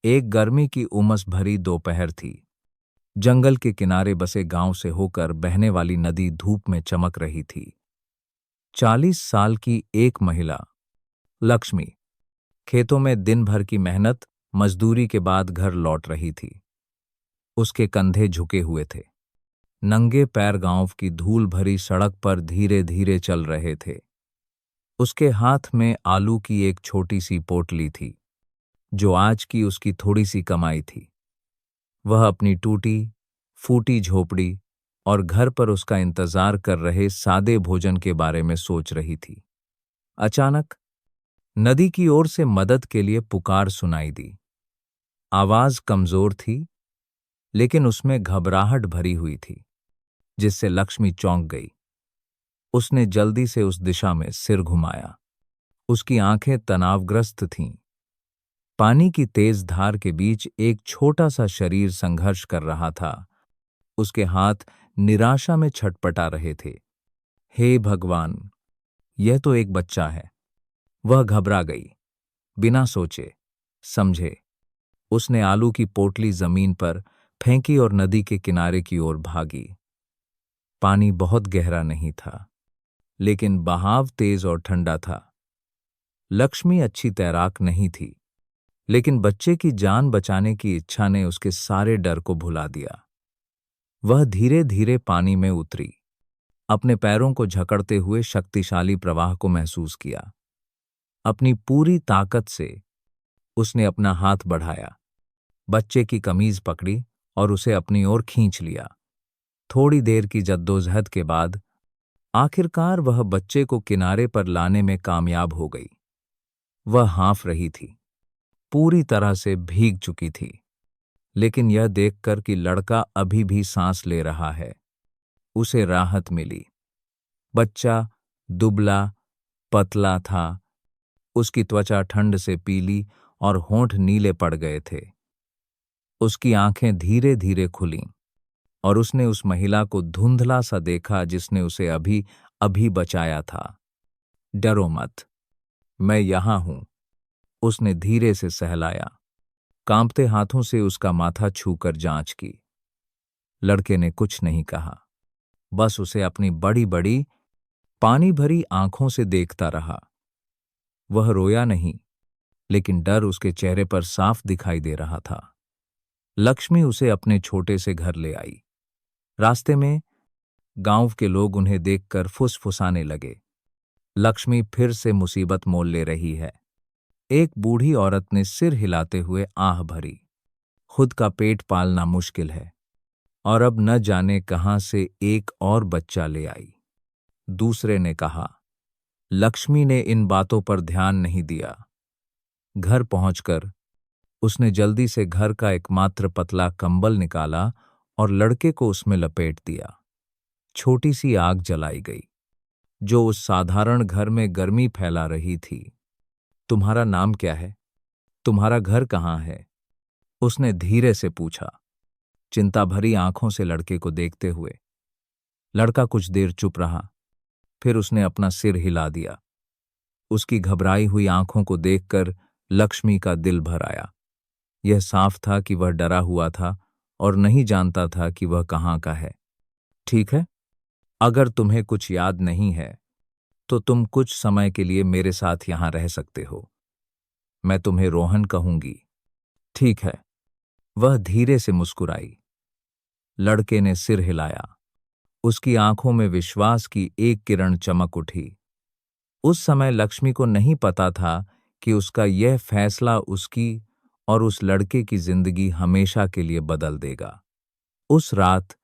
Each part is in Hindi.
एक गर्मी की उमस भरी दोपहर थी। जंगल के किनारे बसे गांव से होकर बहने वाली नदी धूप में चमक रही थी। 40 साल की एक महिला, लक्ष्मी, खेतों में दिन भर की मेहनत मजदूरी के बाद घर लौट रही थी। उसके कंधे झुके हुए थे। नंगे पैर गांव की धूल भरी सड़क पर धीरे धीरे चल रहे थे। उसके हाथ में आलू की एक छोटी सी पोटली थी, जो आज की उसकी थोड़ी सी कमाई थी। वह अपनी टूटी फूटी झोपड़ी और घर पर उसका इंतजार कर रहे सादे भोजन के बारे में सोच रही थी। अचानक नदी की ओर से मदद के लिए पुकार सुनाई दी। आवाज कमजोर थी, लेकिन उसमें घबराहट भरी हुई थी, जिससे लक्ष्मी चौंक गई। उसने जल्दी से उस दिशा में सिर घुमाया। उसकी आंखें तनावग्रस्त थीं। पानी की तेज धार के बीच एक छोटा सा शरीर संघर्ष कर रहा था। उसके हाथ निराशा में छटपटा रहे थे। हे भगवान, यह तो एक बच्चा है। वह घबरा गई। बिना सोचे समझे उसने आलू की पोटली जमीन पर फेंकी और नदी के किनारे की ओर भागी। पानी बहुत गहरा नहीं था, लेकिन बहाव तेज और ठंडा था। लक्ष्मी अच्छी तैराक नहीं थी, लेकिन बच्चे की जान बचाने की इच्छा ने उसके सारे डर को भुला दिया। वह धीरे धीरे पानी में उतरी। अपने पैरों को जकड़ते हुए शक्तिशाली प्रवाह को महसूस किया। अपनी पूरी ताकत से उसने अपना हाथ बढ़ाया, बच्चे की कमीज पकड़ी और उसे अपनी ओर खींच लिया। थोड़ी देर की जद्दोजहद के बाद आखिरकार वह बच्चे को किनारे पर लाने में कामयाब हो गई। वह हाँफ रही थी, पूरी तरह से भीग चुकी थी, लेकिन यह देखकर कि लड़का अभी भी सांस ले रहा है, उसे राहत मिली। बच्चा दुबला पतला था। उसकी त्वचा ठंड से पीली और होंठ नीले पड़ गए थे। उसकी आंखें धीरे धीरे खुलीं और उसने उस महिला को धुंधला सा देखा जिसने उसे अभी अभी बचाया था। डरो मत, मैं यहां हूं, उसने धीरे से सहलाया। कांपते हाथों से उसका माथा छूकर जांच की। लड़के ने कुछ नहीं कहा, बस उसे अपनी बड़ी बड़ी पानी भरी आंखों से देखता रहा। वह रोया नहीं, लेकिन डर उसके चेहरे पर साफ दिखाई दे रहा था। लक्ष्मी उसे अपने छोटे से घर ले आई। रास्ते में गांव के लोग उन्हें देखकर फुसफुसाने लगे, लक्ष्मी फिर से मुसीबत मोल ले रही है। एक बूढ़ी औरत ने सिर हिलाते हुए आह भरी, खुद का पेट पालना मुश्किल है और अब न जाने कहां से एक और बच्चा ले आई। दूसरे ने कहा। लक्ष्मी ने इन बातों पर ध्यान नहीं दिया। घर पहुंचकर उसने जल्दी से घर का एकमात्र पतला कंबल निकाला और लड़के को उसमें लपेट दिया। छोटी सी आग जलाई गई, जो उस साधारण घर में गर्मी फैला रही थी। तुम्हारा नाम क्या है? तुम्हारा घर कहाँ है? उसने धीरे से पूछा, चिंता भरी आंखों से लड़के को देखते हुए। लड़का कुछ देर चुप रहा, फिर उसने अपना सिर हिला दिया। उसकी घबराई हुई आंखों को देखकर लक्ष्मी का दिल भर आया। यह साफ था कि वह डरा हुआ था और नहीं जानता था कि वह कहाँ का है। ठीक है, अगर तुम्हें कुछ याद नहीं है तो तुम कुछ समय के लिए मेरे साथ यहां रह सकते हो। मैं तुम्हें रोहन कहूंगी। ठीक है, वह धीरे से मुस्कुराई। लड़के ने सिर हिलाया। उसकी आंखों में विश्वास की एक किरण चमक उठी। उस समय लक्ष्मी को नहीं पता था कि उसका यह फैसला उसकी और उस लड़के की जिंदगी हमेशा के लिए बदल देगा। उस रात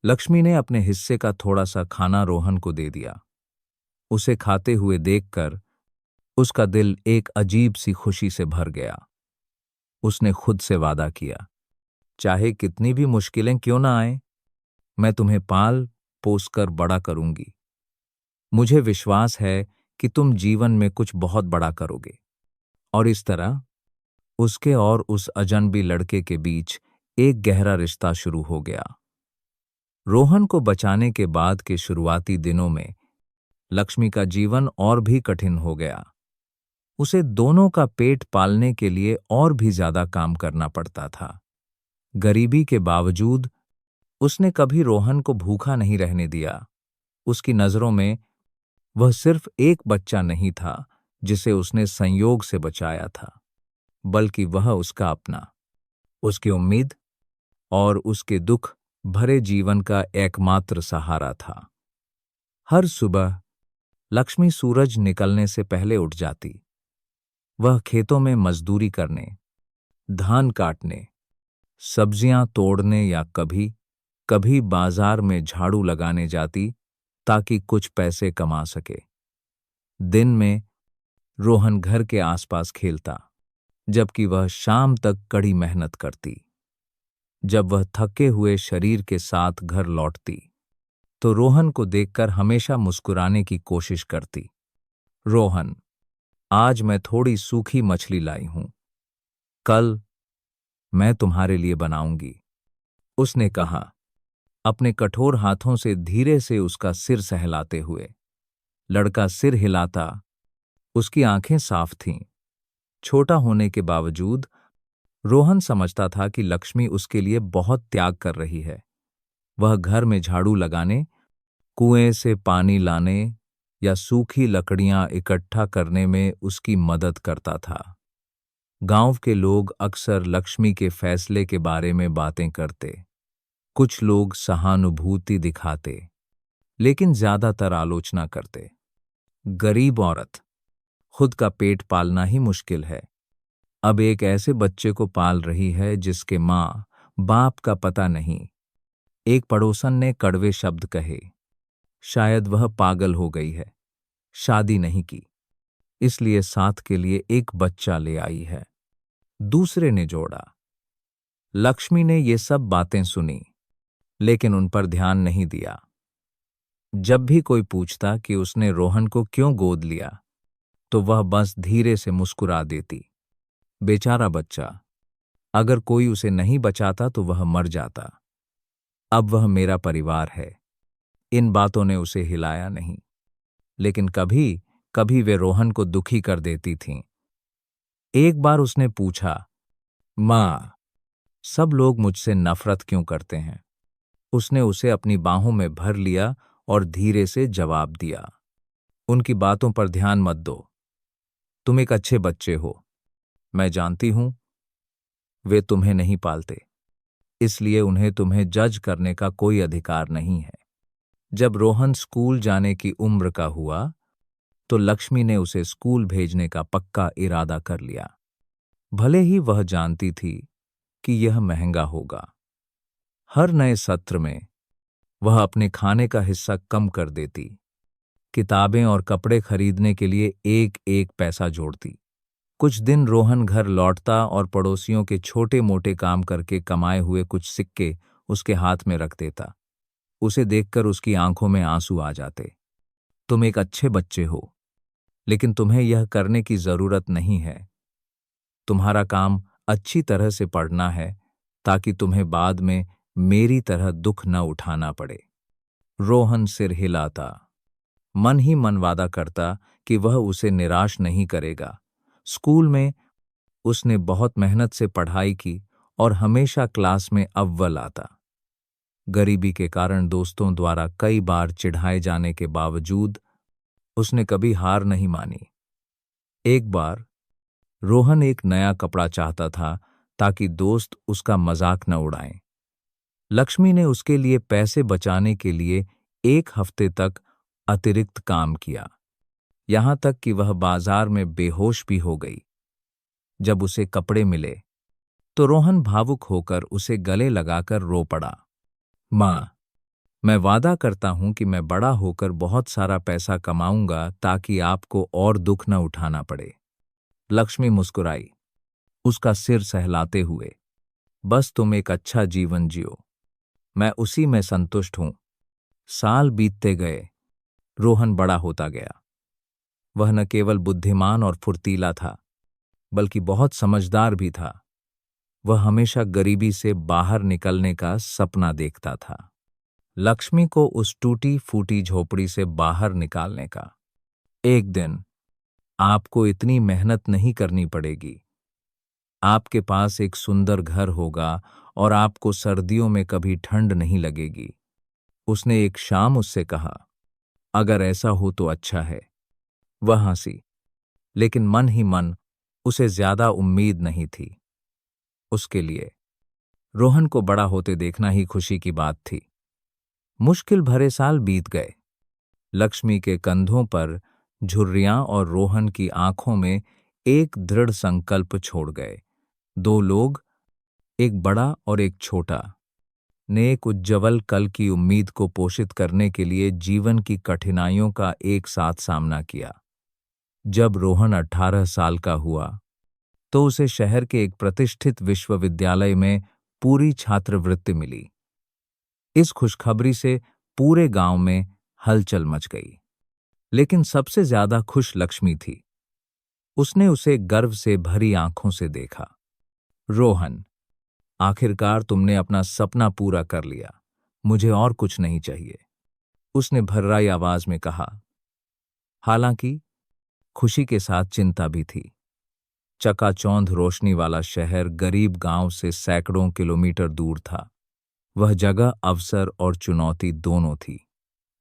लक्ष्मी ने अपने हिस्से का थोड़ा सा खाना रोहन को दे दिया। उसे खाते हुए देखकर उसका दिल एक अजीब सी खुशी से भर गया। उसने खुद से वादा किया, चाहे कितनी भी मुश्किलें क्यों ना आए, मैं तुम्हें पाल पोस कर बड़ा करूंगी। मुझे विश्वास है कि तुम जीवन में कुछ बहुत बड़ा करोगे। और इस तरह उसके और उस अजनबी लड़के के बीच एक गहरा रिश्ता शुरू हो गया। रोहन को बचाने के बाद के शुरुआती दिनों में लक्ष्मी का जीवन और भी कठिन हो गया। उसे दोनों का पेट पालने के लिए और भी ज्यादा काम करना पड़ता था। गरीबी के बावजूद उसने कभी रोहन को भूखा नहीं रहने दिया। उसकी नजरों में वह सिर्फ एक बच्चा नहीं था जिसे उसने संयोग से बचाया था, बल्कि वह उसका अपना, उसकी उम्मीद और उसके दुख भरे जीवन का एकमात्र सहारा था। हर सुबह लक्ष्मी सूरज निकलने से पहले उठ जाती। वह खेतों में मजदूरी करने, धान काटने, सब्जियां तोड़ने या कभी कभी बाजार में झाड़ू लगाने जाती ताकि कुछ पैसे कमा सके। दिन में रोहन घर के आसपास खेलता, जबकि वह शाम तक कड़ी मेहनत करती। जब वह थके हुए शरीर के साथ घर लौटती तो रोहन को देखकर हमेशा मुस्कुराने की कोशिश करती। रोहन, आज मैं थोड़ी सूखी मछली लाई हूं, कल मैं तुम्हारे लिए बनाऊंगी, उसने कहा, अपने कठोर हाथों से धीरे से उसका सिर सहलाते हुए। लड़का सिर हिलाता, उसकी आंखें साफ थीं। छोटा होने के बावजूद रोहन समझता था कि लक्ष्मी उसके लिए बहुत त्याग कर रही है। वह घर में झाड़ू लगाने, कुएं से पानी लाने या सूखी लकड़ियां इकट्ठा करने में उसकी मदद करता था। गांव के लोग अक्सर लक्ष्मी के फैसले के बारे में बातें करते। कुछ लोग सहानुभूति दिखाते, लेकिन ज्यादातर आलोचना करते। गरीब औरत, खुद का पेट पालना ही मुश्किल है, अब एक ऐसे बच्चे को पाल रही है जिसके माँ बाप का पता नहीं। एक पड़ोसन ने कड़वे शब्द कहे, शायद वह पागल हो गई है, शादी नहीं की, इसलिए साथ के लिए एक बच्चा ले आई है। दूसरे ने जोड़ा। लक्ष्मी ने ये सब बातें सुनी, लेकिन उन पर ध्यान नहीं दिया। जब भी कोई पूछता कि उसने रोहन को क्यों गोद लिया, तो वह बस धीरे से मुस्कुरा देती। बेचारा बच्चा, अगर कोई उसे नहीं बचाता तो वह मर जाता। अब वह मेरा परिवार है। इन बातों ने उसे हिलाया नहीं, लेकिन कभी कभी वे रोहन को दुखी कर देती थीं। एक बार उसने पूछा, माँ, सब लोग मुझसे नफरत क्यों करते हैं? उसने उसे अपनी बाहों में भर लिया और धीरे से जवाब दिया, उनकी बातों पर ध्यान मत दो। तुम एक अच्छे बच्चे हो। मैं जानती हूं वे तुम्हें नहीं पालते, इसलिए उन्हें तुम्हें जज करने का कोई अधिकार नहीं है। जब रोहन स्कूल जाने की उम्र का हुआ तो लक्ष्मी ने उसे स्कूल भेजने का पक्का इरादा कर लिया। भले ही वह जानती थी कि यह महंगा होगा। हर नए सत्र में वह अपने खाने का हिस्सा कम कर देती, किताबें और कपड़े खरीदने के लिए एक एक पैसा जोड़ती। कुछ दिन रोहन घर लौटता और पड़ोसियों के छोटे मोटे काम करके कमाए हुए कुछ सिक्के उसके हाथ में रख देता। उसे देखकर उसकी आंखों में आंसू आ जाते। तुम एक अच्छे बच्चे हो, लेकिन तुम्हें यह करने की जरूरत नहीं है। तुम्हारा काम अच्छी तरह से पढ़ना है ताकि तुम्हें बाद में मेरी तरह दुख न उठाना पड़े। रोहन सिर हिलाता, मन ही मन वादा करता कि वह उसे निराश नहीं करेगा। स्कूल में उसने बहुत मेहनत से पढ़ाई की और हमेशा क्लास में अव्वल आता। गरीबी के कारण दोस्तों द्वारा कई बार चिढ़ाए जाने के बावजूद उसने कभी हार नहीं मानी। एक बार रोहन एक नया कपड़ा चाहता था ताकि दोस्त उसका मजाक न उड़ाएं। लक्ष्मी ने उसके लिए पैसे बचाने के लिए एक हफ्ते तक अतिरिक्त काम किया, यहां तक कि वह बाजार में बेहोश भी हो गई। जब उसे कपड़े मिले तो रोहन भावुक होकर उसे गले लगाकर रो पड़ा। माँ, मैं वादा करता हूं कि मैं बड़ा होकर बहुत सारा पैसा कमाऊंगा ताकि आपको और दुख न उठाना पड़े। लक्ष्मी मुस्कुराई, उसका सिर सहलाते हुए, बस तुम एक अच्छा जीवन जियो, मैं उसी में संतुष्ट हूं। साल बीतते गए, रोहन बड़ा होता गया। वह न केवल बुद्धिमान और फुर्तीला था, बल्कि बहुत समझदार भी था। वह हमेशा गरीबी से बाहर निकलने का सपना देखता था, लक्ष्मी को उस टूटी फूटी झोपड़ी से बाहर निकालने का। एक दिन आपको इतनी मेहनत नहीं करनी पड़ेगी। आपके पास एक सुंदर घर होगा और आपको सर्दियों में कभी ठंड नहीं लगेगी। उसने एक शाम उससे कहा, अगर ऐसा हो तो अच्छा है। वह हंसी, लेकिन मन ही मन उसे ज्यादा उम्मीद नहीं थी। उसके लिए रोहन को बड़ा होते देखना ही खुशी की बात थी। मुश्किल भरे साल बीत गए। लक्ष्मी के कंधों पर झुर्रियां और रोहन की आंखों में एक दृढ़ संकल्प छोड़ गए। दो लोग, एक बड़ा और एक छोटा, ने एक उज्ज्वल कल की उम्मीद को पोषित करने के लिए जीवन की कठिनाइयों का एक साथ सामना किया। जब रोहन 18 साल का हुआ तो उसे शहर के एक प्रतिष्ठित विश्वविद्यालय में पूरी छात्रवृत्ति मिली। इस खुशखबरी से पूरे गांव में हलचल मच गई। लेकिन सबसे ज्यादा खुश लक्ष्मी थी। उसने उसे गर्व से भरी आंखों से देखा। रोहन, आखिरकार तुमने अपना सपना पूरा कर लिया। मुझे और कुछ नहीं चाहिए, उसने भर्राई आवाज में कहा। हालांकि खुशी के साथ चिंता भी थी। चकाचौंध रोशनी वाला शहर गरीब गांव से सैकड़ों किलोमीटर दूर था। वह जगह अवसर और चुनौती दोनों थी।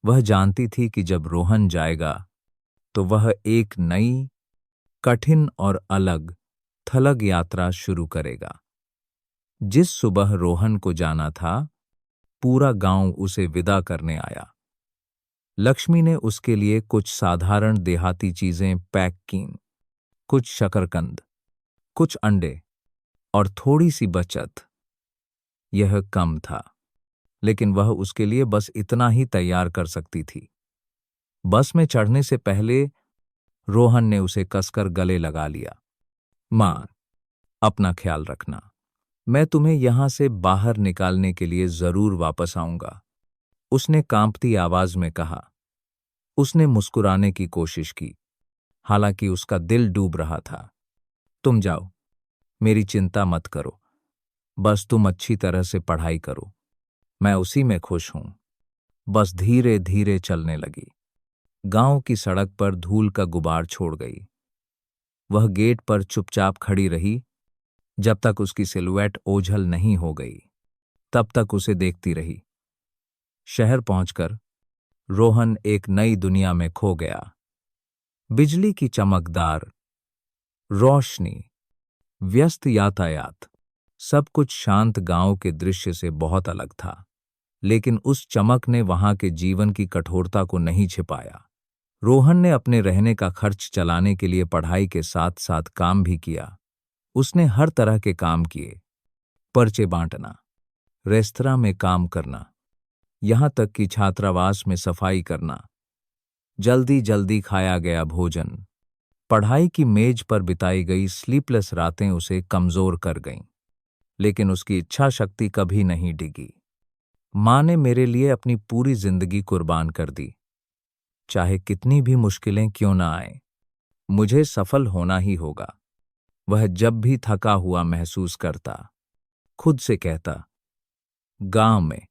वह जानती थी कि जब रोहन जाएगा तो वह एक नई, कठिन और अलग थलग यात्रा शुरू करेगा। जिस सुबह रोहन को जाना था, पूरा गांव उसे विदा करने आया। लक्ष्मी ने उसके लिए कुछ साधारण देहाती चीजें पैक कीं, कुछ शकरकंद, कुछ अंडे और थोड़ी सी बचत। यह कम था, लेकिन वह उसके लिए बस इतना ही तैयार कर सकती थी। बस में चढ़ने से पहले रोहन ने उसे कसकर गले लगा लिया। मां, अपना ख्याल रखना। मैं तुम्हें यहां से बाहर निकालने के लिए जरूर वापस आऊंगा, उसने कांपती आवाज में कहा। उसने मुस्कुराने की कोशिश की, हालांकि उसका दिल डूब रहा था। तुम जाओ, मेरी चिंता मत करो। बस तुम अच्छी तरह से पढ़ाई करो, मैं उसी में खुश हूं। बस धीरे धीरे चलने लगी। गांव की सड़क पर धूल का गुबार छोड़ गई। वह गेट पर चुपचाप खड़ी रही। जब तक उसकी सिलुएट ओझल नहीं हो गई, तब तक उसे देखती रही। शहर पहुंचकर रोहन एक नई दुनिया में खो गया। बिजली की चमकदार रोशनी, व्यस्त यातायात, सब कुछ शांत गांव के दृश्य से बहुत अलग था। लेकिन उस चमक ने वहां के जीवन की कठोरता को नहीं छिपाया। रोहन ने अपने रहने का खर्च चलाने के लिए पढ़ाई के साथ साथ काम भी किया। उसने हर तरह के काम किए, पर्चे बांटना, रेस्तरां में काम करना, यहां तक कि छात्रावास में सफाई करना। जल्दी जल्दी खाया गया भोजन, पढ़ाई की मेज पर बिताई गई स्लीपलेस रातें उसे कमजोर कर गईं। लेकिन उसकी इच्छा शक्ति कभी नहीं डिगी। मां ने मेरे लिए अपनी पूरी जिंदगी कुर्बान कर दी। चाहे कितनी भी मुश्किलें क्यों ना आए, मुझे सफल होना ही होगा। वह जब भी थका हुआ महसूस करता, खुद से कहता। गांव में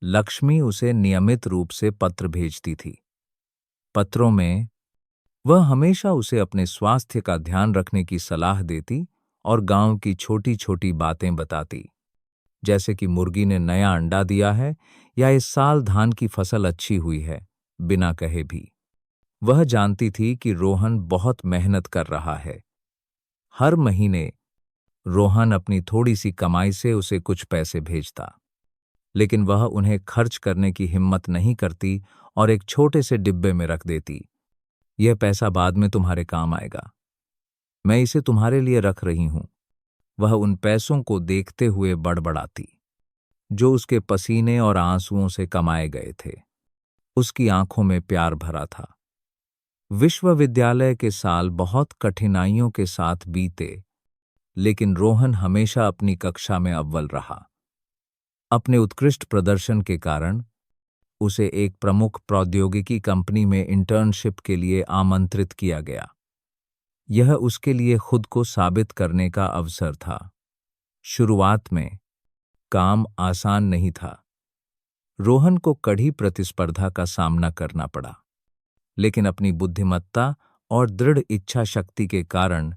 लक्ष्मी उसे नियमित रूप से पत्र भेजती थी। पत्रों में वह हमेशा उसे अपने स्वास्थ्य का ध्यान रखने की सलाह देती और गांव की छोटी छोटी बातें बताती, जैसे कि मुर्गी ने नया अंडा दिया है या इस साल धान की फसल अच्छी हुई है, बिना कहे भी। वह जानती थी कि रोहन बहुत मेहनत कर रहा है। हर महीने रोहन अपनी थोड़ी सी कमाई से उसे कुछ पैसे भेजता, लेकिन वह उन्हें खर्च करने की हिम्मत नहीं करती और एक छोटे से डिब्बे में रख देती। यह पैसा बाद में तुम्हारे काम आएगा, मैं इसे तुम्हारे लिए रख रही हूं। वह उन पैसों को देखते हुए बड़बड़ाती, जो उसके पसीने और आंसुओं से कमाए गए थे। उसकी आंखों में प्यार भरा था। विश्वविद्यालय के साल बहुत कठिनाइयों के साथ बीते, लेकिन रोहन हमेशा अपनी कक्षा में अव्वल रहा। अपने उत्कृष्ट प्रदर्शन के कारण उसे एक प्रमुख प्रौद्योगिकी कंपनी में इंटर्नशिप के लिए आमंत्रित किया गया। यह उसके लिए खुद को साबित करने का अवसर था। शुरुआत में काम आसान नहीं था। रोहन को कड़ी प्रतिस्पर्धा का सामना करना पड़ा, लेकिन अपनी बुद्धिमत्ता और दृढ़ इच्छा शक्ति के कारण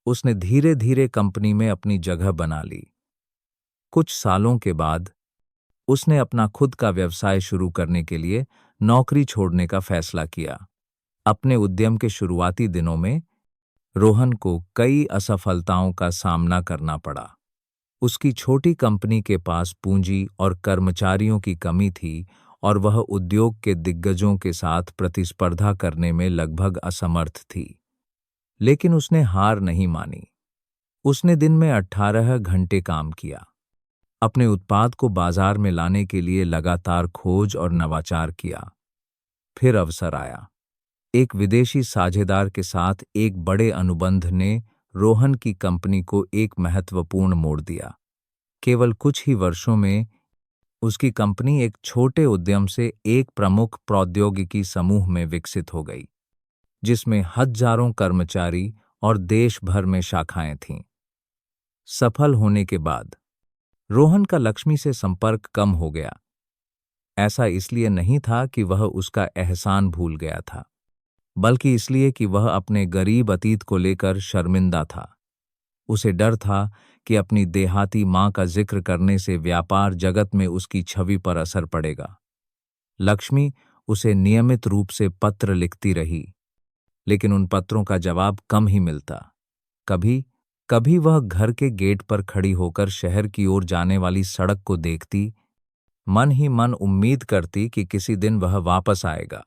उसने धीरे धीरे कंपनी में अपनी जगह बना ली। कुछ सालों के बाद उसने अपना खुद का व्यवसाय शुरू करने के लिए नौकरी छोड़ने का फैसला किया। अपने उद्यम के शुरुआती दिनों में रोहन को कई असफलताओं का सामना करना पड़ा। उसकी छोटी कंपनी के पास पूंजी और कर्मचारियों की कमी थी और वह उद्योग के दिग्गजों के साथ प्रतिस्पर्धा करने में लगभग असमर्थ थी। लेकिन उसने हार नहीं मानी। उसने दिन में 18 घंटे काम किया। अपने उत्पाद को बाजार में लाने के लिए लगातार खोज और नवाचार किया। फिर अवसर आया। एक विदेशी साझेदार के साथ एक बड़े अनुबंध ने रोहन की कंपनी को एक महत्वपूर्ण मोड़ दिया। केवल कुछ ही वर्षों में उसकी कंपनी एक छोटे उद्यम से एक प्रमुख प्रौद्योगिकी समूह में विकसित हो गई, जिसमें हजारों कर्मचारी और देश भर में शाखाएं थीं। सफल होने के बाद रोहन का लक्ष्मी से संपर्क कम हो गया। ऐसा इसलिए नहीं था कि वह उसका एहसान भूल गया था, बल्कि इसलिए कि वह अपने गरीब अतीत को लेकर शर्मिंदा था। उसे डर था कि अपनी देहाती मां का जिक्र करने से व्यापार जगत में उसकी छवि पर असर पड़ेगा। लक्ष्मी उसे नियमित रूप से पत्र लिखती रही, लेकिन उन पत्रों का जवाब कम ही मिलता। कभी कभी वह घर के गेट पर खड़ी होकर शहर की ओर जाने वाली सड़क को देखती, मन ही मन उम्मीद करती कि किसी दिन वह वापस आएगा।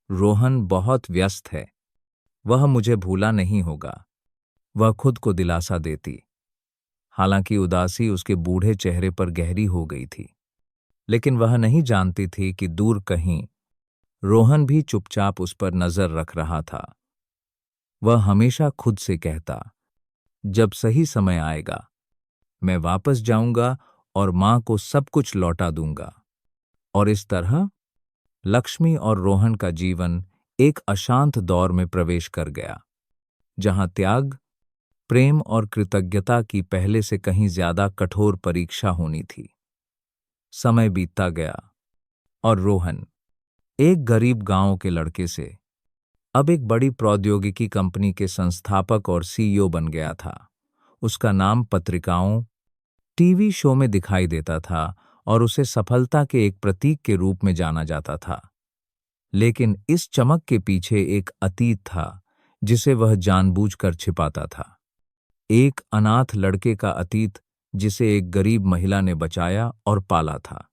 रोहन बहुत व्यस्त है, वह मुझे भूला नहीं होगा, वह खुद को दिलासा देती। हालांकि उदासी उसके बूढ़े चेहरे पर गहरी हो गई थी, लेकिन वह नहीं जानती थी कि दूर कहीं रोहन भी चुपचाप उस पर नजर रख रहा था। वह हमेशा खुद से कहता, जब सही समय आएगा मैं वापस जाऊंगा और मां को सब कुछ लौटा दूंगा। और इस तरह लक्ष्मी और रोहन का जीवन एक अशांत दौर में प्रवेश कर गया, जहां त्याग, प्रेम और कृतज्ञता की पहले से कहीं ज्यादा कठोर परीक्षा होनी थी। समय बीतता गया और रोहन, एक गरीब गांव के लड़के से, अब एक बड़ी प्रौद्योगिकी कंपनी के संस्थापक और सीईओ बन गया था। उसका नाम पत्रिकाओं, टीवी शो में दिखाई देता था और उसे सफलता के एक प्रतीक के रूप में जाना जाता था। लेकिन इस चमक के पीछे एक अतीत था जिसे वह जानबूझकर छिपाता था। एक अनाथ लड़के का अतीत जिसे एक गरीब महिला ने बचाया और पाला था।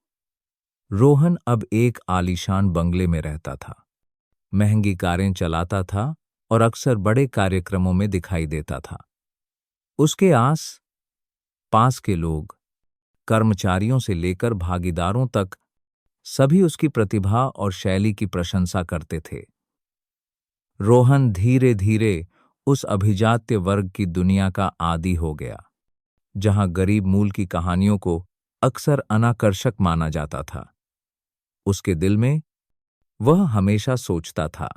रोहन अब एक आलीशान बंगले में रहता था, महंगी कारें चलाता था और अक्सर बड़े कार्यक्रमों में दिखाई देता था। उसके आस पास के लोग, कर्मचारियों से लेकर भागीदारों तक, सभी उसकी प्रतिभा और शैली की प्रशंसा करते थे। रोहन धीरे धीरे उस अभिजात्य वर्ग की दुनिया का आदी हो गया, जहां गरीब मूल की कहानियों को अक्सर अनाकर्षक माना जाता था। उसके दिल में वह हमेशा सोचता था,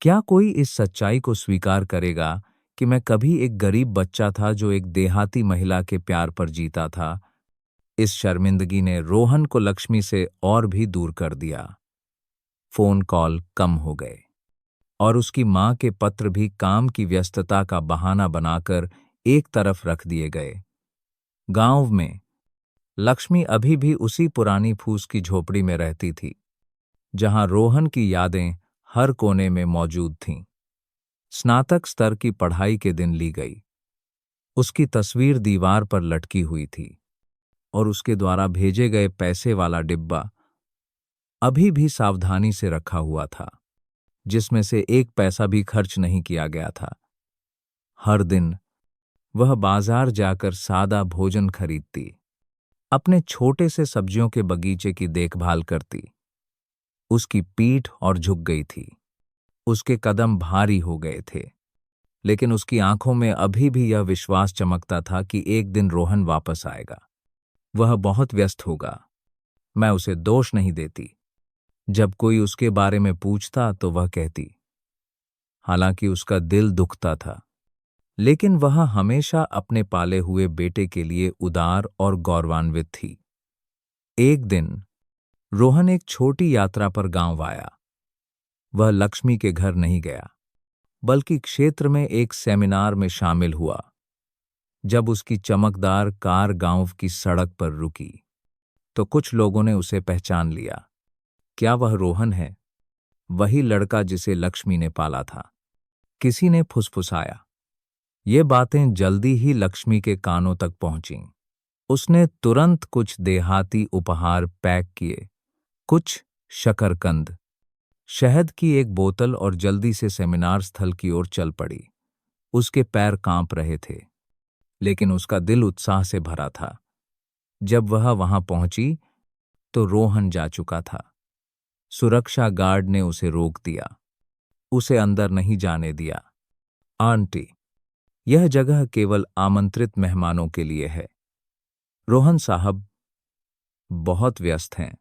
क्या कोई इस सच्चाई को स्वीकार करेगा कि मैं कभी एक गरीब बच्चा था जो एक देहाती महिला के प्यार पर जीता था। इस शर्मिंदगी ने रोहन को लक्ष्मी से और भी दूर कर दिया। फोन कॉल कम हो गए और उसकी मां के पत्र भी काम की व्यस्तता का बहाना बनाकर एक तरफ रख दिए गए। गांव में लक्ष्मी अभी भी उसी पुरानी फूस की झोपड़ी में रहती थी, जहां रोहन की यादें हर कोने में मौजूद थीं। स्नातक स्तर की पढ़ाई के दिन ली गई। उसकी तस्वीर दीवार पर लटकी हुई थी और उसके द्वारा भेजे गए पैसे वाला डिब्बा अभी भी सावधानी से रखा हुआ था, जिसमें से एक पैसा भी खर्च नहीं किया गया था। हर दिन वह बाजार जाकर सादा भोजन खरीदती, अपने छोटे से सब्जियों के बगीचे की देखभाल करती। उसकी पीठ और झुक गई थी, उसके कदम भारी हो गए थे, लेकिन उसकी आंखों में अभी भी यह विश्वास चमकता था कि एक दिन रोहन वापस आएगा। वह बहुत व्यस्त होगा, मैं उसे दोष नहीं देती। जब कोई उसके बारे में पूछता तो वह कहती। हालांकि उसका दिल दुखता था, लेकिन वह हमेशा अपने पाले हुए बेटे के लिए उदार और गौरवान्वित थी। एक दिन रोहन एक छोटी यात्रा पर गांव आया। वह लक्ष्मी के घर नहीं गया, बल्कि क्षेत्र में एक सेमिनार में शामिल हुआ। जब उसकी चमकदार कार गांव की सड़क पर रुकी तो कुछ लोगों ने उसे पहचान लिया। क्या वह रोहन है, वही लड़का जिसे लक्ष्मी ने पाला था? किसी ने फुसफुसाया। ये बातें जल्दी ही लक्ष्मी के कानों तक पहुंचीं। उसने तुरंत कुछ देहाती उपहार पैक किए, कुछ शकरकंद, शहद की एक बोतल और जल्दी से सेमिनार स्थल की ओर चल पड़ी। उसके पैर कांप रहे थे, लेकिन उसका दिल उत्साह से भरा था। जब वह वहां पहुंची तो रोहन जा चुका था। सुरक्षा गार्ड ने उसे रोक दिया, उसे अंदर नहीं जाने दिया। आंटी, यह जगह केवल आमंत्रित मेहमानों के लिए है। रोहन साहब बहुत व्यस्त हैं,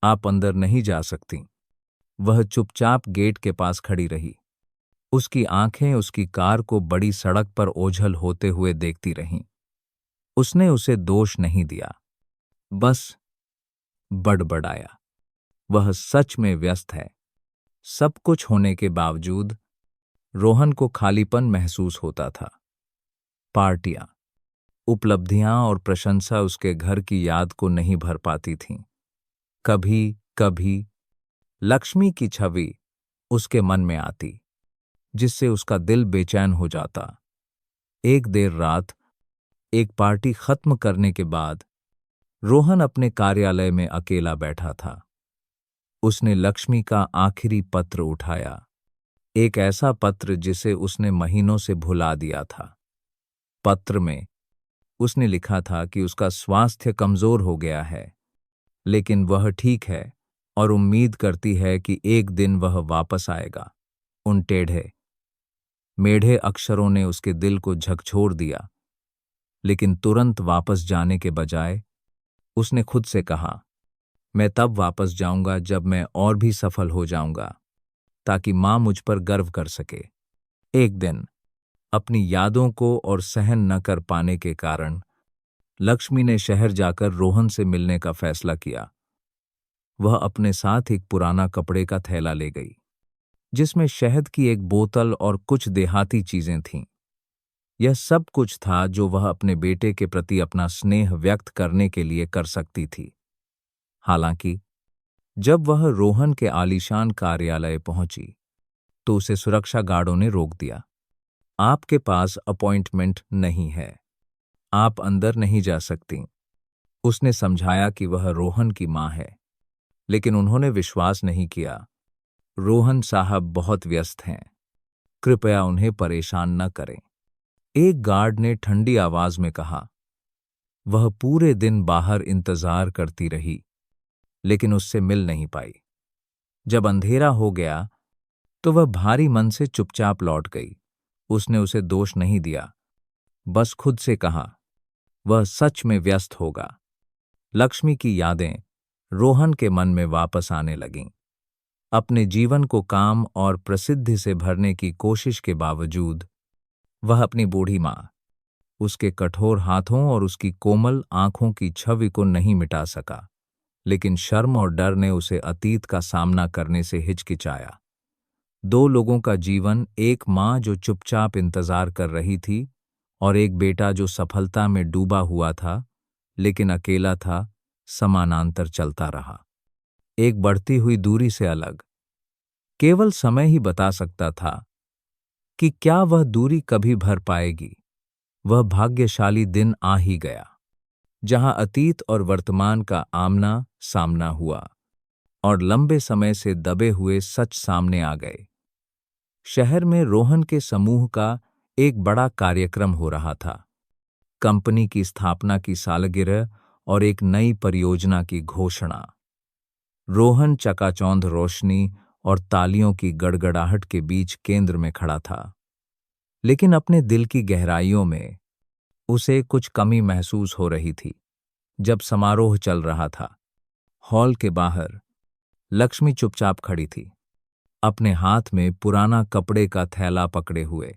आप अंदर नहीं जा सकती। वह चुपचाप गेट के पास खड़ी रही। उसकी आंखें उसकी कार को बड़ी सड़क पर ओझल होते हुए देखती रहीं। उसने उसे दोष नहीं दिया, बस बड़बड़ाया। वह सच में व्यस्त है। सब कुछ होने के बावजूद रोहन को खालीपन महसूस होता था। पार्टियां, उपलब्धियां और प्रशंसा उसके घर की याद को नहीं भर पाती थीं। कभी कभी लक्ष्मी की छवि उसके मन में आती, जिससे उसका दिल बेचैन हो जाता। एक देर रात, एक पार्टी खत्म करने के बाद रोहन अपने कार्यालय में अकेला बैठा था। उसने लक्ष्मी का आखिरी पत्र उठाया, एक ऐसा पत्र जिसे उसने महीनों से भुला दिया था। पत्र में उसने लिखा था कि उसका स्वास्थ्य कमजोर हो गया है, लेकिन वह ठीक है और उम्मीद करती है कि एक दिन वह वापस आएगा। उन टेढ़े मेढ़े अक्षरों ने उसके दिल को झकझोर दिया, लेकिन तुरंत वापस जाने के बजाय उसने खुद से कहा, मैं तब वापस जाऊंगा जब मैं और भी सफल हो जाऊंगा, ताकि मां मुझ पर गर्व कर सके। एक दिन, अपनी यादों को और सहन न कर पाने के कारण लक्ष्मी ने शहर जाकर रोहन से मिलने का फैसला किया। वह अपने साथ एक पुराना कपड़े का थैला ले गई, जिसमें शहद की एक बोतल और कुछ देहाती चीजें थीं। यह सब कुछ था जो वह अपने बेटे के प्रति अपना स्नेह व्यक्त करने के लिए कर सकती थी। हालांकि जब वह रोहन के आलीशान कार्यालय पहुंची तो उसे सुरक्षा गार्डों ने रोक दिया। आपके पास अपॉइंटमेंट नहीं है, आप अंदर नहीं जा सकती। उसने समझाया कि वह रोहन की मां है, लेकिन उन्होंने विश्वास नहीं किया। रोहन साहब बहुत व्यस्त हैं, कृपया उन्हें परेशान न करें, एक गार्ड ने ठंडी आवाज में कहा। वह पूरे दिन बाहर इंतजार करती रही, लेकिन उससे मिल नहीं पाई। जब अंधेरा हो गया तो वह भारी मन से चुपचाप लौट गई। उसने उसे दोष नहीं दिया, बस खुद से कहा, वह सच में व्यस्त होगा। लक्ष्मी की यादें रोहन के मन में वापस आने लगीं। अपने जीवन को काम और प्रसिद्धि से भरने की कोशिश के बावजूद वह अपनी बूढ़ी मां, उसके कठोर हाथों और उसकी कोमल आंखों की छवि को नहीं मिटा सका। लेकिन शर्म और डर ने उसे अतीत का सामना करने से हिचकिचाया। दो लोगों का जीवन, एक मां जो चुपचाप इंतजार कर रही थी और एक बेटा जो सफलता में डूबा हुआ था लेकिन अकेला था, समानांतर चलता रहा। एक बढ़ती हुई दूरी से अलग। केवल समय ही बता सकता था कि क्या वह दूरी कभी भर पाएगी। वह भाग्यशाली दिन आ ही गया, जहां अतीत और वर्तमान का आमना सामना हुआ और लंबे समय से दबे हुए सच सामने आ गए। शहर में रोहन के समूह का एक बड़ा कार्यक्रम हो रहा था। कंपनी की स्थापना की सालगिरह और एक नई परियोजना की घोषणा। रोहन चकाचौंध रोशनी और तालियों की गड़गड़ाहट के बीच केंद्र में खड़ा था, लेकिन अपने दिल की गहराइयों में उसे कुछ कमी महसूस हो रही थी। जब समारोह चल रहा था, हॉल के बाहर लक्ष्मी चुपचाप खड़ी थी, अपने हाथ में पुराना कपड़े का थैला पकड़े हुए।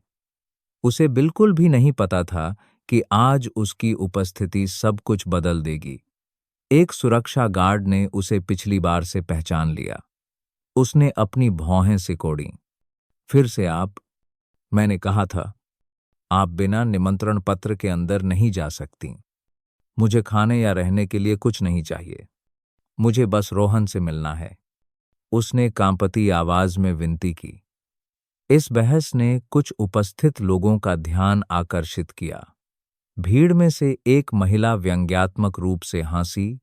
उसे बिल्कुल भी नहीं पता था कि आज उसकी उपस्थिति सब कुछ बदल देगी। एक सुरक्षा गार्ड ने उसे पिछली बार से पहचान लिया। उसने अपनी भौहें सिकोड़ी। फिर से आप? मैंने कहा था, आप बिना निमंत्रण पत्र के अंदर नहीं जा सकती। मुझे खाने या रहने के लिए कुछ नहीं चाहिए। मुझे बस रोहन से मिलना है। उसने कांपती आवाज में विनती की। इस बहस ने कुछ उपस्थित लोगों का ध्यान आकर्षित किया। भीड़ में से एक महिला व्यंग्यात्मक रूप से हंसी।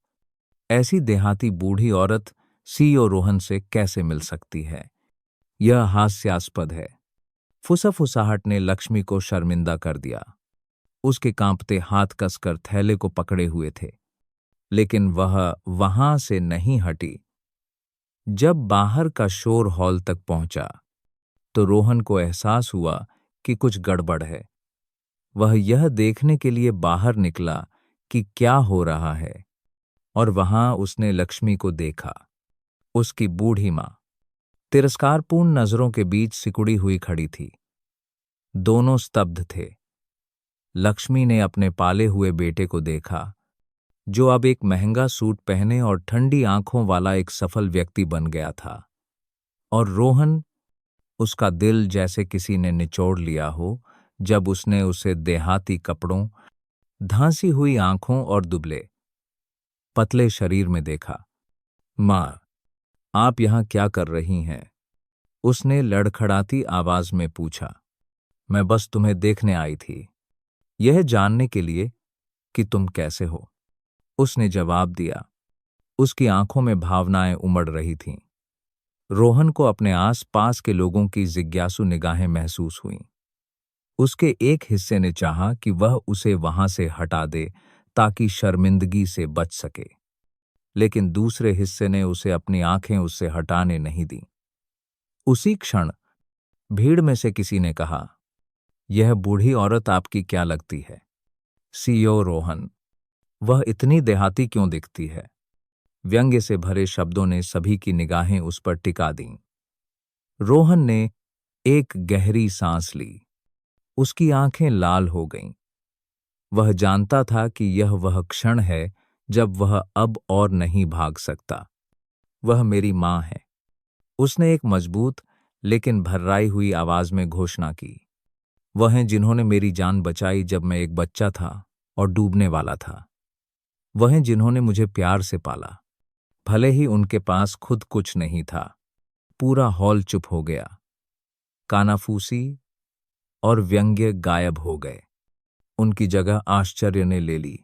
ऐसी देहाती बूढ़ी औरत सीईओ रोहन से कैसे मिल सकती है? यह हास्यास्पद है। फुसफुसाहट ने लक्ष्मी को शर्मिंदा कर दिया। उसके कांपते हाथ कसकर थैले को पकड़े हुए थे, लेकिन वह वहां से नहीं हटी। जब बाहर का शोर हॉल तक पहुंचा, तो रोहन को एहसास हुआ कि कुछ गड़बड़ है। वह यह देखने के लिए बाहर निकला कि क्या हो रहा है, और वहां उसने लक्ष्मी को देखा। उसकी बूढ़ी मां तिरस्कारपूर्ण नजरों के बीच सिकुड़ी हुई खड़ी थी। दोनों स्तब्ध थे। लक्ष्मी ने अपने पाले हुए बेटे को देखा, जो अब एक महंगा सूट पहने और ठंडी आंखों वाला एक सफल व्यक्ति बन गया था। और रोहन, उसका दिल जैसे किसी ने निचोड़ लिया हो जब उसने उसे देहाती कपड़ों, धांसी हुई आंखों और दुबले पतले शरीर में देखा। मां, आप यहां क्या कर रही हैं? उसने लड़खड़ाती आवाज में पूछा। मैं बस तुम्हें देखने आई थी, यह जानने के लिए कि तुम कैसे हो, उसने जवाब दिया। उसकी आंखों में भावनाएं उमड़ रही थीं। रोहन को अपने आस पास के लोगों की जिज्ञासु निगाहें महसूस हुईं। उसके एक हिस्से ने चाहा कि वह उसे वहां से हटा दे ताकि शर्मिंदगी से बच सके, लेकिन दूसरे हिस्से ने उसे अपनी आंखें उससे हटाने नहीं दी। उसी क्षण भीड़ में से किसी ने कहा, यह बूढ़ी औरत आपकी क्या लगती है? सीईओ रोहन। वह इतनी देहाती क्यों दिखती है? व्यंग्य से भरे शब्दों ने सभी की निगाहें उस पर टिका दीं। रोहन ने एक गहरी सांस ली। उसकी आंखें लाल हो गईं। वह जानता था कि यह वह क्षण है जब वह अब और नहीं भाग सकता। वह मेरी मां है, उसने एक मजबूत लेकिन भर्राई हुई आवाज में घोषणा की। वह हैं जिन्होंने मेरी जान बचाई जब मैं एक बच्चा था और डूबने वाला था। वह हैं जिन्होंने मुझे प्यार से पाला, भले ही उनके पास खुद कुछ नहीं था। पूरा हॉल चुप हो गया। कानाफूसी और व्यंग्य गायब हो गए। उनकी जगह आश्चर्य ने ले ली।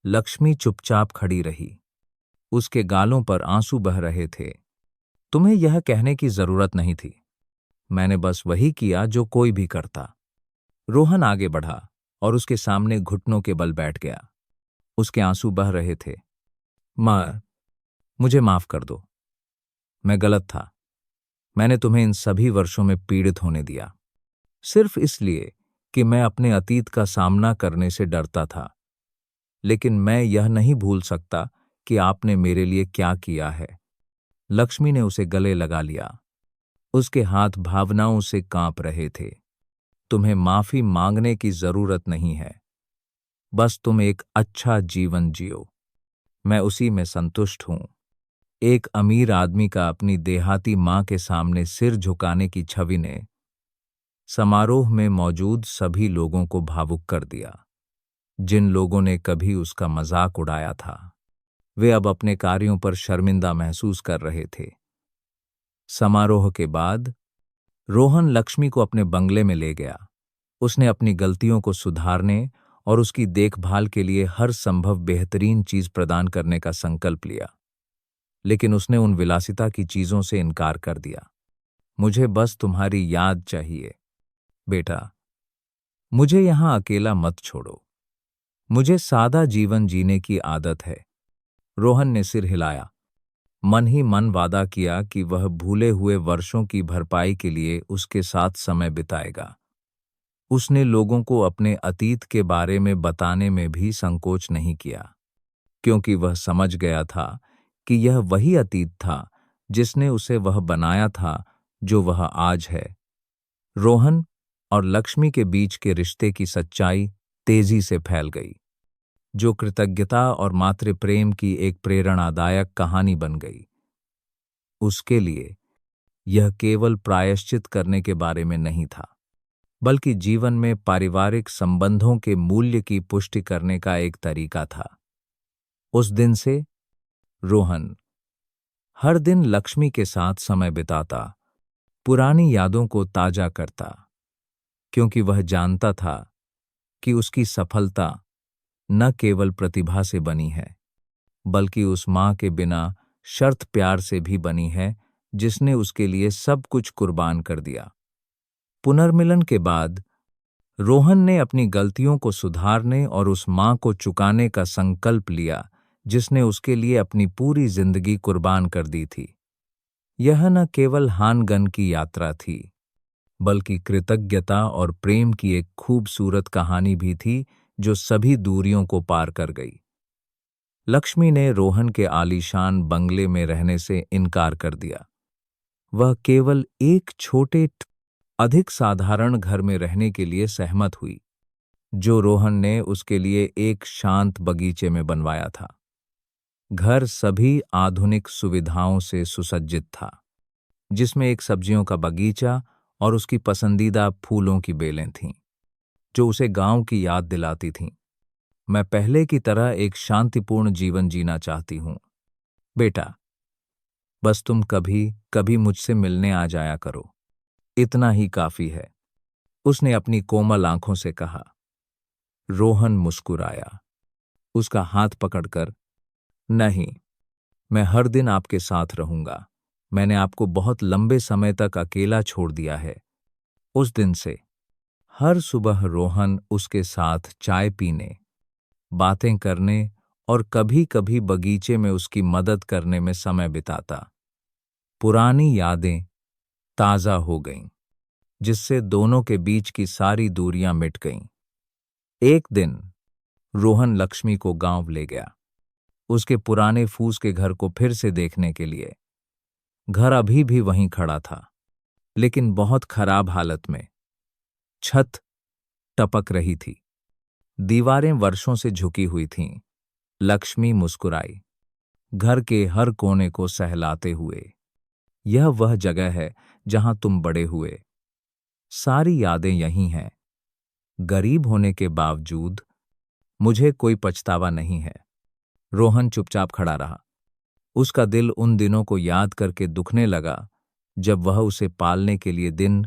लक्ष्मी चुपचाप खड़ी रही। उसके गालों पर आंसू बह रहे थे। तुम्हें यह कहने की जरूरत नहीं थी। मैंने बस वही किया जो कोई भी करता। रोहन आगे बढ़ा और उसके सामने घुटनों के बल बैठ गया। उसके आंसू बह रहे थे। मां, मुझे माफ कर दो। मैं गलत था। मैंने तुम्हें इन सभी वर्षों में पीड़ित होने दिया, सिर्फ इसलिए कि मैं अपने अतीत का सामना करने से डरता था। लेकिन मैं यह नहीं भूल सकता कि आपने मेरे लिए क्या किया है। लक्ष्मी ने उसे गले लगा लिया। उसके हाथ भावनाओं से कांप रहे थे। तुम्हें माफी मांगने की जरूरत नहीं है। बस तुम एक अच्छा जीवन जियो। मैं उसी में संतुष्ट हूं। एक अमीर आदमी का अपनी देहाती मां के सामने सिर झुकाने की छवि ने समारोह में मौजूद सभी लोगों को भावुक कर दिया। जिन लोगों ने कभी उसका मजाक उड़ाया था, वे अब अपने कार्यों पर शर्मिंदा महसूस कर रहे थे। समारोह के बाद रोहन लक्ष्मी को अपने बंगले में ले गया। उसने अपनी गलतियों को सुधारने और उसकी देखभाल के लिए हर संभव बेहतरीन चीज प्रदान करने का संकल्प लिया। लेकिन उसने उन विलासिता की चीजों से इनकार कर दिया। मुझे बस तुम्हारी याद चाहिए, बेटा। मुझे यहां अकेला मत छोड़ो। मुझे सादा जीवन जीने की आदत है। रोहन ने सिर हिलाया। मन ही मन वादा किया कि वह भूले हुए वर्षों की भरपाई के लिए उसके साथ समय बिताएगा। उसने लोगों को अपने अतीत के बारे में बताने में भी संकोच नहीं किया, क्योंकि वह समझ गया था कि यह वही अतीत था जिसने उसे वह बनाया था जो वह आज है। रोहन और लक्ष्मी के बीच के रिश्ते की सच्चाई तेजी से फैल गई, जो कृतज्ञता और मातृ प्रेम की एक प्रेरणादायक कहानी बन गई। उसके लिए यह केवल प्रायश्चित करने के बारे में नहीं था, बल्कि जीवन में पारिवारिक संबंधों के मूल्य की पुष्टि करने का एक तरीका था। उस दिन से रोहन हर दिन लक्ष्मी के साथ समय बिताता, पुरानी यादों को ताजा करता, क्योंकि वह जानता था कि उसकी सफलता न केवल प्रतिभा से बनी है, बल्कि उस मां के बिना शर्त प्यार से भी बनी है, जिसने उसके लिए सब कुछ कुर्बान कर दिया। पुनर्मिलन के बाद रोहन ने अपनी गलतियों को सुधारने और उस मां को चुकाने का संकल्प लिया, जिसने उसके लिए अपनी पूरी जिंदगी कुर्बान कर दी थी। यह न केवल हानगन की यात्रा थी, बल्कि कृतज्ञता और प्रेम की एक खूबसूरत कहानी भी थी, जो सभी दूरियों को पार कर गई। लक्ष्मी ने रोहन के आलीशान बंगले में रहने से इनकार कर दिया। वह केवल एक छोटे अधिक साधारण घर में रहने के लिए सहमत हुई, जो रोहन ने उसके लिए एक शांत बगीचे में बनवाया था। घर सभी आधुनिक सुविधाओं से सुसज्जित था, जिसमें एक सब्जियों का बगीचा और उसकी पसंदीदा फूलों की बेलें थीं, जो उसे गांव की याद दिलाती थीं। मैं पहले की तरह एक शांतिपूर्ण जीवन जीना चाहती हूं, बेटा। बस तुम कभी कभी मुझसे मिलने आ जाया करो, इतना ही काफी है, उसने अपनी कोमल आंखों से कहा। रोहन मुस्कुराया, उसका हाथ पकड़कर। नहीं, मैं हर दिन आपके साथ रहूंगा। मैंने आपको बहुत लंबे समय तक अकेला छोड़ दिया है। उस दिन से हर सुबह रोहन उसके साथ चाय पीने, बातें करने और कभी-कभी बगीचे में उसकी मदद करने में समय बिताता। पुरानी यादें ताजा हो गईं, जिससे दोनों के बीच की सारी दूरियां मिट गईं। एक दिन रोहन लक्ष्मी को गांव ले गया, उसके पुराने फूस के घर को फिर से देखने के लिए। घर अभी भी वहीं खड़ा था, लेकिन बहुत खराब हालत में। छत टपक रही थी, दीवारें वर्षों से झुकी हुई थीं। लक्ष्मी मुस्कुराई, घर के हर कोने को सहलाते हुए। यह वह जगह है जहां तुम बड़े हुए। सारी यादें यहीं हैं। गरीब होने के बावजूद मुझे कोई पछतावा नहीं है। रोहन चुपचाप खड़ा रहा। उसका दिल उन दिनों को याद करके दुखने लगा, जब वह उसे पालने के लिए दिन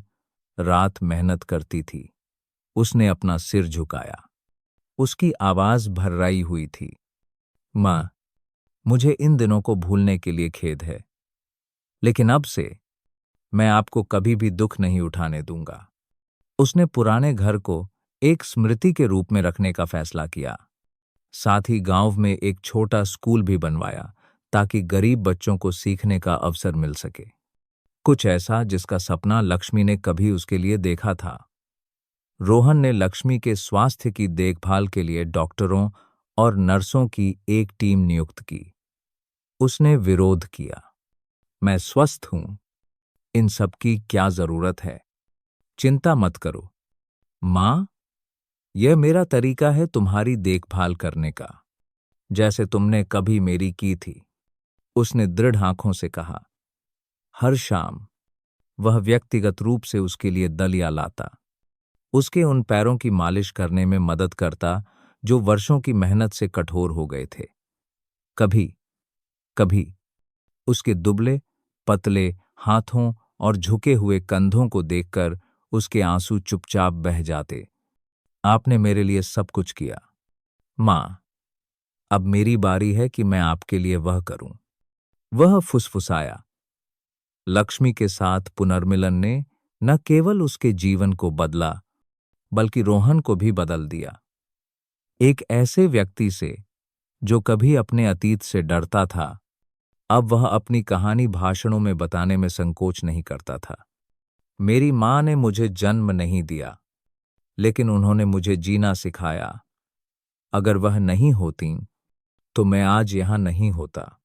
रात मेहनत करती थी। उसने अपना सिर झुकाया। उसकी आवाज भर्राई हुई थी। मां, मुझे इन दिनों को भूलने के लिए खेद है, लेकिन अब से मैं आपको कभी भी दुख नहीं उठाने दूंगा। उसने पुराने घर को एक स्मृति के रूप में रखने का फैसला किया। साथ ही गांव में एक छोटा स्कूल भी बनवाया, ताकि गरीब बच्चों को सीखने का अवसर मिल सके। कुछ ऐसा जिसका सपना लक्ष्मी ने कभी उसके लिए देखा था। रोहन ने लक्ष्मी के स्वास्थ्य की देखभाल के लिए डॉक्टरों और नर्सों की एक टीम नियुक्त की। उसने विरोध किया। मैं स्वस्थ हूं, इन सब की क्या जरूरत है? चिंता मत करो मां, यह मेरा तरीका है तुम्हारी देखभाल करने का, जैसे तुमने कभी मेरी की थी, उसने दृढ़ आंखों से कहा। हर शाम वह व्यक्तिगत रूप से उसके लिए दलिया लाता, उसके उन पैरों की मालिश करने में मदद करता जो वर्षों की मेहनत से कठोर हो गए थे। कभी कभी उसके दुबले पतले हाथों और झुके हुए कंधों को देखकर उसके आंसू चुपचाप बह जाते। आपने मेरे लिए सब कुछ किया मां, अब मेरी बारी है कि मैं आपके लिए वह करूं, वह फुसफुसाया। लक्ष्मी के साथ पुनर्मिलन ने न केवल उसके जीवन को बदला, बल्कि रोहन को भी बदल दिया। एक ऐसे व्यक्ति से जो कभी अपने अतीत से डरता था, अब वह अपनी कहानी भाषणों में बताने में संकोच नहीं करता था। मेरी मां ने मुझे जन्म नहीं दिया, लेकिन उन्होंने मुझे जीना सिखाया। अगर वह नहीं होतीं, तो मैं आज यहां नहीं होता।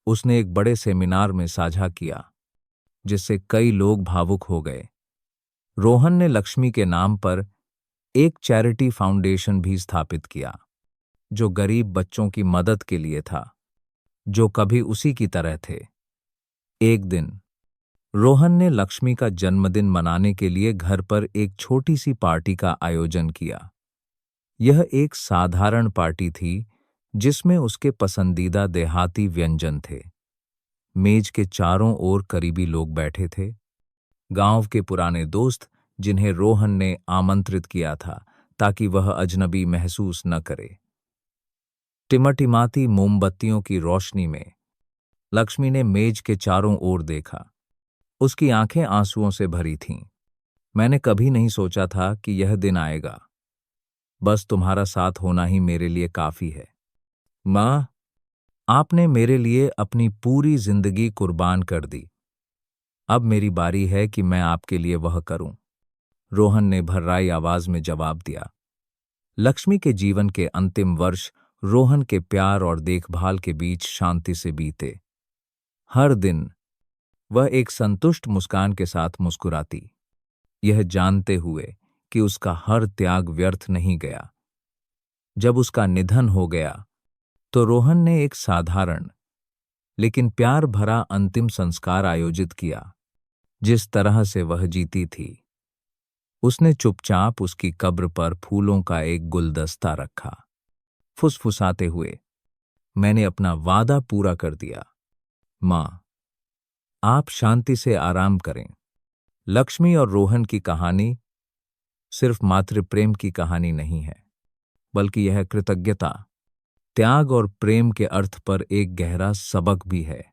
उसने एक बड़े सेमिनार में साझा किया, जिससे कई लोग भावुक हो गए। रोहन ने लक्ष्मी के नाम पर एक चैरिटी फाउंडेशन भी स्थापित किया, जो गरीब बच्चों की मदद के लिए था, जो कभी उसी की तरह थे। एक दिन रोहन ने लक्ष्मी का जन्मदिन मनाने के लिए घर पर एक छोटी सी पार्टी का आयोजन किया। यह एक साधारण पार्टी थी जिसमें उसके पसंदीदा देहाती व्यंजन थे। मेज के चारों ओर करीबी लोग बैठे थे, गांव के पुराने दोस्त जिन्हें रोहन ने आमंत्रित किया था ताकि वह अजनबी महसूस न करे। टिमटिमाती मोमबत्तियों की रोशनी में लक्ष्मी ने मेज के चारों ओर देखा। उसकी आंखें आंसुओं से भरी थीं। मैंने कभी नहीं सोचा था कि यह दिन आएगा। बस तुम्हारा साथ होना ही मेरे लिए काफी है। माँ, आपने मेरे लिए अपनी पूरी जिंदगी कुर्बान कर दी। अब मेरी बारी है कि मैं आपके लिए वह करूं। रोहन ने भर्राई आवाज में जवाब दिया। लक्ष्मी के जीवन के अंतिम वर्ष रोहन के प्यार और देखभाल के बीच शांति से बीते। हर दिन वह एक संतुष्ट मुस्कान के साथ मुस्कुराती, यह जानते हुए कि उसका हर त्याग व्यर्थ नहीं गया। जब उसका निधन हो गया तो रोहन ने एक साधारण लेकिन प्यार भरा अंतिम संस्कार आयोजित किया। जिस तरह से वह जीती थी, उसने चुपचाप उसकी कब्र पर फूलों का एक गुलदस्ता रखा, फुसफुसाते हुए, मैंने अपना वादा पूरा कर दिया। माँ, आप शांति से आराम करें। लक्ष्मी और रोहन की कहानी सिर्फ मातृ प्रेम की कहानी नहीं है, बल्कि यह कृतज्ञता, त्याग और प्रेम के अर्थ पर एक गहरा सबक भी है।